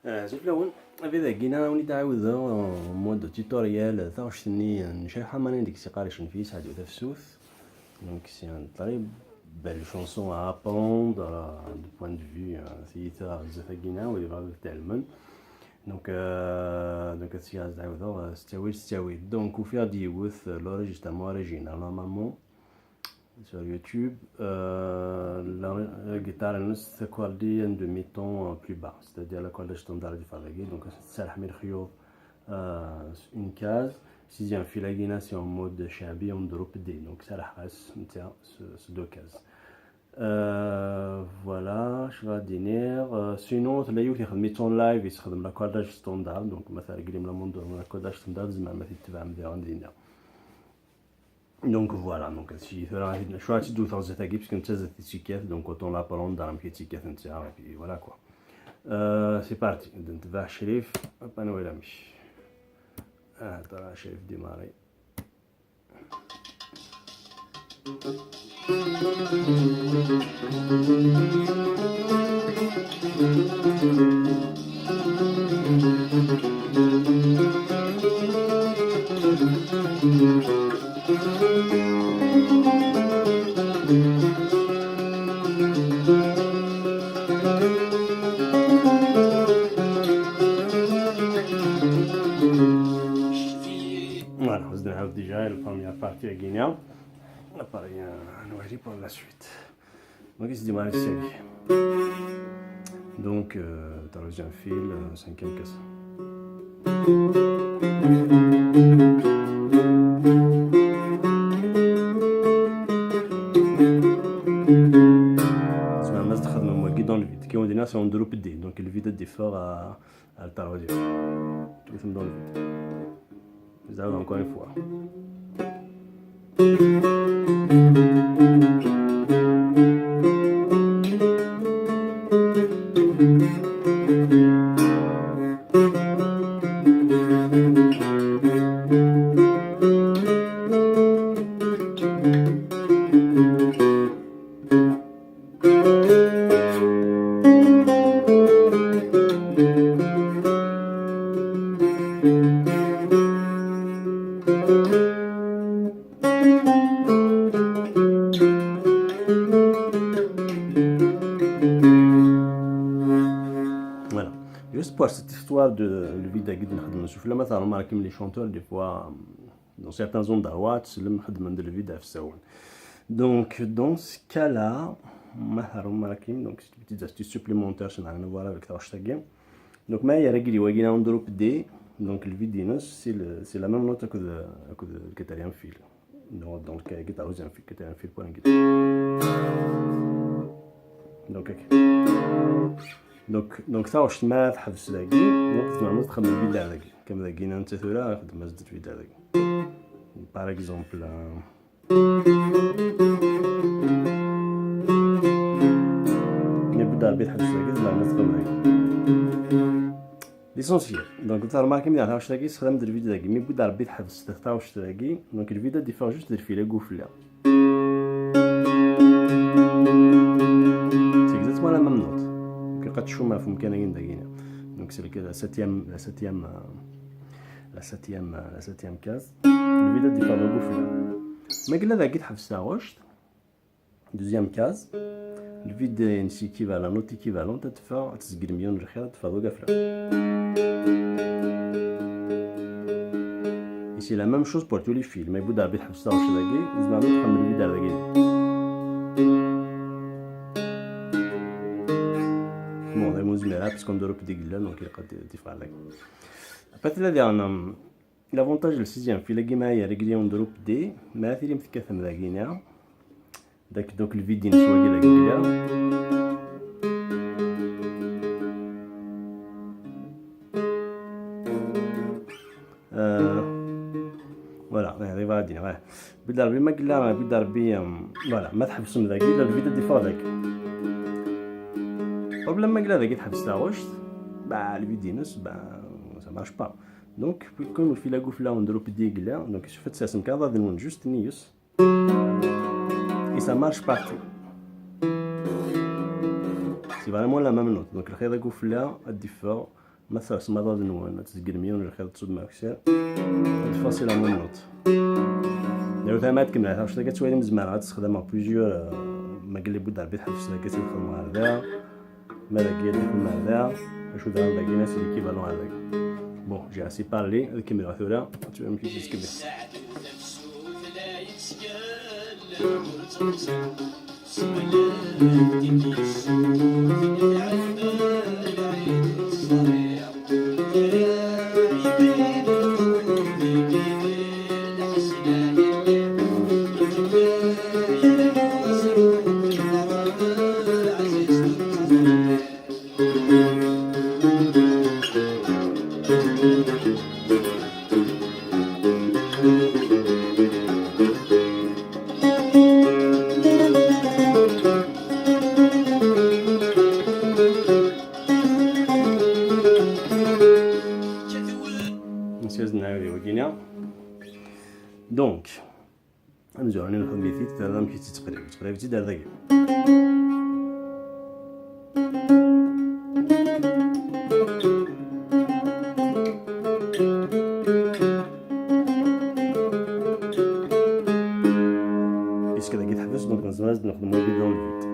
شوف لون إذا جينا ونتعاودو مود توتوريال تاوشتني نشرح ماني ديك سيقاري شنفيس هادي تفسوس. Donc c'est un très belle chanson à apprendre du point de vue si زفاقينا ولا غير تعلمن. دونك هادشي غنعاودو ستاوي دونك وفيها ديوث لوريجيسترمون اوريجينال نورمالمون sur YouTube. La guitare est accordée en demi-ton plus bas, c'est-à-dire l'accordage standard du Faraghi. Donc, c'est une case. Sixième fil à Guinée, c'est en mode Shabi, on drop D. Donc, ça reste ces deux cases. Voilà, je vais dire. Sinon, là, il y a mis en live, il sera dans l'accordage standard. Donc, l'accordage standard, c'est ma méthode. Donc voilà, donc si شويه تدو ثوزة تاكي باسكو نتا زاد تيكات دونك اوتون لابرون دارم كي تيكات نتا اي فوالا كوا. سي بارتي نتبع شريف انا ولا مش طلع شريف ديماري. Voilà, on se donne déjà la première partie à Guinée. Après, on va aller pour la suite. Donc, il se dit, mal, c'est donc, troisième fil, cinquième casse. Dans le vide, qui on dit là, c'est un drop D, donc le vide est fort à le tarauder. Tout est dans le vide. Vous avez encore une fois. Voilà. Juste pour cette histoire de le vide à guide, je vais remarquer les chanteurs des fois dans certains endroits, c'est le vide à Fsaoun. Donc dans ce cas-là, donc c'est une petite astuce supplémentaire, je n'ai rien à voir avec la hashtag. Donc ما يرجع يواجهنا on drop D, donc le vide c'est la même note que le quatrième fil. Donc le quatrième fil pour un guitare. Donc ça واش ما تحبس لاقي وقت ما تخدم الفيد هذاك كما لقينا انت ثورة خدم زدت الفيد هذاك باغ اكزومبل نبدا البيت حبس لاقي زعما ما تخدم هاك ليسونسيال. دونك انت رماركي ملي عرفتش لاقي استخدم دير الفيد لاقي مي بدا البيت حبس تختار واش تلاقي دونك الفيد دي فور جوست دير فيه لا قفله سي اكزاكتومون لا ميم نوت قد تشوف ما فهم كاين داكينا. دونك سي لا ساتيام كاز الفيدا دي فور لا قفله ما قلنا ذاك تحبس واش دوزيام كاز الفيد نسي كيفالون نوت كيفالون تدفع تسقل مليون الخير تدفع ذو قفله. سي لا ميم شوز بور تو لي فيل ما يبدا البيت حبس واش ذاكي زعما تخمم الفيد هذاكي parce qu'on doit repérer là donc il y a des différents. Après là derrière l'avantage le sixième fil qui m'a réglé on drop D mais il me fait que ça me gagne donc le vide نسوي كده كده voilà arrive à dire بالضربي ما قلنا بالضربي voilà ما تحبس من ذاك الا الفيد دي فور ذاك لما قلنا ذاك تحبس واش le vide ça marche pas. Donc comme في لا قفله on drop D قلنا donc شوف تساسم كذا ضمن juste نيوس et ça marche partout. C'est vraiment la même note. Donc le khayda قفله الدي فور مثلا سماضة نوان تسجل ميون الخير تصب مع كسير الفاصلة من النوت لو ثامات كمل عارف شتا كتسوالي مزمان عاد تستخدمها بليزيور ما قال لي بود عبيد حفص كتخدم مع هذا ماذا كي يدخل مع هذا شو دار باقي ناس اللي كيفالون هذاك بون جي اسي بارلي نكمل عثورة تبقى مكي تسكبي دونك نرجعو راني نخدم بيتي تاع مشيت تقريبا دار ذاك اش كذا كيتحبس دونك لازم نخدمو بيدون الفيت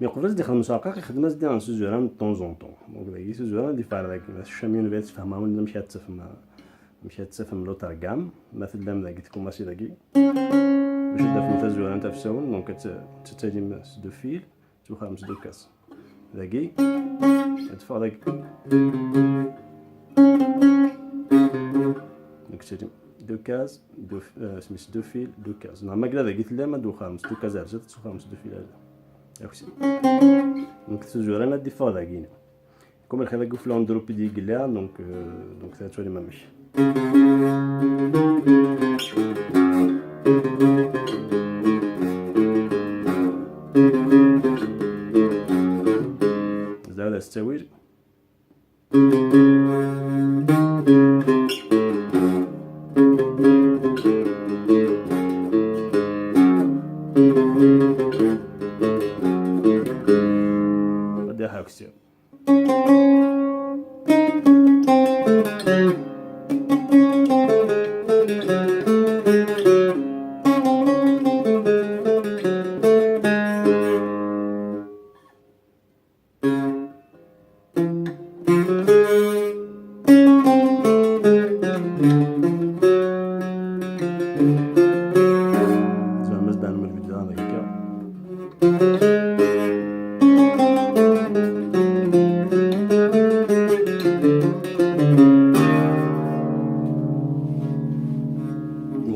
مي قبل دي خدم مساقه كيخدم دي ان سوزوران طون زون طون دونك داكي سوزوران دي فار داك الشاميون بيت تفهمها ولا مشات تفهم لوتر كام مثلا داك تكوماسي داكي باش تفهم تزور انت في سون دونك تتالي دو فيل تو خمس دو كاس داكي تدفع داك دونك تتالي دو كاس دو سميت دو فيل دو كاس نورمال كدا داكي تلا دو خمس دو كاس عرجت تو خمس دو فيل هذا ياكسي دونك تزور انا دي فا داكي كوم الخدا قفلون دروبي دي قلا دونك تاتوري ما مشي زاوية التساوير بدي حاكسيو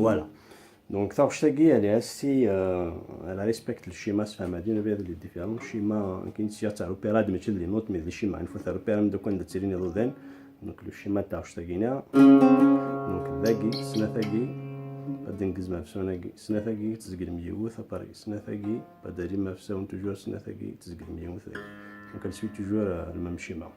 Voilà. Donc ça elle est assez elle respecte le schéma سفهمادين بهذا اللي ديفيرون الشيما كاين سياسه تاع الاوبيرا ماشي لي نوت مي لي شيما نفو تاع الاوبيرا من دوك عند تسيريني ضدين دونك لو شيما تاع شتاكينا دونك ذاكي سناثاكي بعد نقز ما فسوناكي سناثاكي تسقل ميوث اباري سناثاكي بعد ريما فسون توجور سناثاكي تسقل ميوث دونك elle suit toujours le même schéma.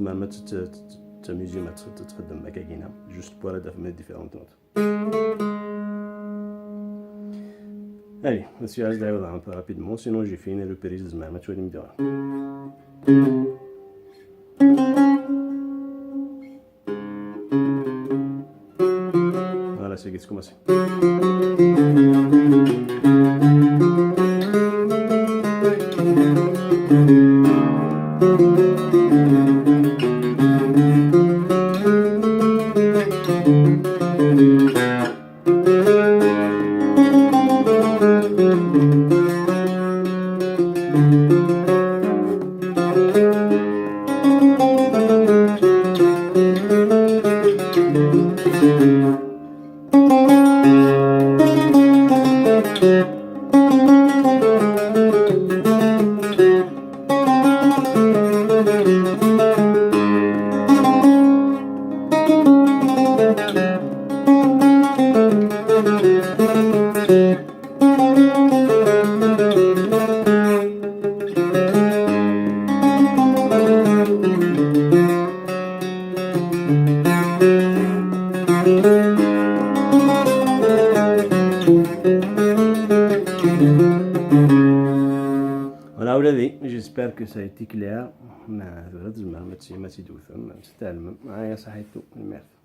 ما تميزي ما تخدم مكاكينه جوست بور هذا في ديفيرونت نوت. Allez, monsieur As d'ailleurs un peu rapidement, sinon j'ai fini le péril زعما تولي مدير. Voilà, c'est qu'est-ce commencer. فوالا ولادي جيسبر كو سا ايتي كلير. ما تزمر ما تيدوثم ما تتعلم معايا صحيتو الميرت.